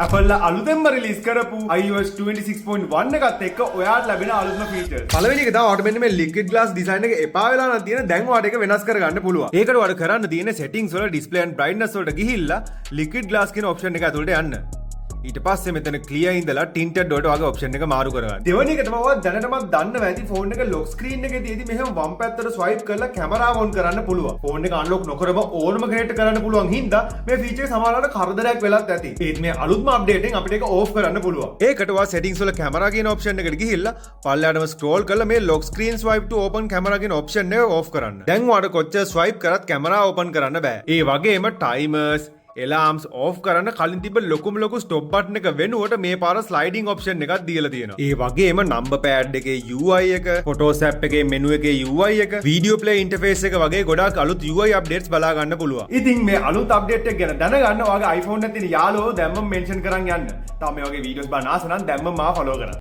Apple අලුතෙන්ම release කරපු iOS 26.1 එකත් එක්ක ඔයාට ලැබෙන අලුත්ම ෆීචර්ස්. පළවෙනි එක තමයි ඔයාට මෙන්න මේ liquid glass design එක එපා වෙලා නම් තියෙන දැන් ඔයාට ඒක වෙනස් කරගන්න පුළුවන්. ඒකට ඔයාට කරන්න තියෙන settings වල display and brightness වලට ගිහිල්ලා liquid glass කියන option එක ඇතුළට යන්න. ඊට පස්සේ මෙතන clear ඉඳලා tinted වලට වගේ option එක මාරු කරගන්න. දෙවෙනි එක තමයි ඔයා දැනටමත් දන්නව ඇති phone එක lock screen එකේ තියෙදි මෙහෙම වම් පැත්තට swipe කරලා camera on කරන්න පුළුවන්. phone එක unlock නොකරම ඕනම කෙනෙක්ට කරන්න පුළුවන් හින්දා මේ feature එක සමහරවිට කරදරයක් වෙලත් ඇති. ඒත් මේ අලුත්ම update එකෙන් අපිට ඒක off කරන්න පුළුවන්. ඒකට ඔයා settings වල camera කියන option එකට ගිහිල්ලා පල්ලෙහාටම scroll කරලා මේ lock screen swipe to open camera කියන option එක off කරන්න. දැන් ඔයාට කොච්චර swipe කරත් camera open කරන්න බෑ. ඒ වගේම timers alarms off කරන්න කලින් තිබ්බ ලොකුම ලොකු stop button එක වෙනුවට මේ පාර sliding option එකක් දීලා තියෙනවා. ඒ වගේම number pad එකේ UI එක, photos app එකේ menu එකේ UI එක, video play interface එක වගේ ගොඩාක් අලුත් UI updates බලා ගන්න පුළුවන්. ඉතින් මේ අලුත් update එක ගැන දැනගන්න ඔයාගේ iPhone එකේ තියෙන යාළුවෝ දැම්මම mention කරන් යන්න. තාම මේ වගේ videos බලන්න ආස නම් දැම්මම මාව follow කරන්න.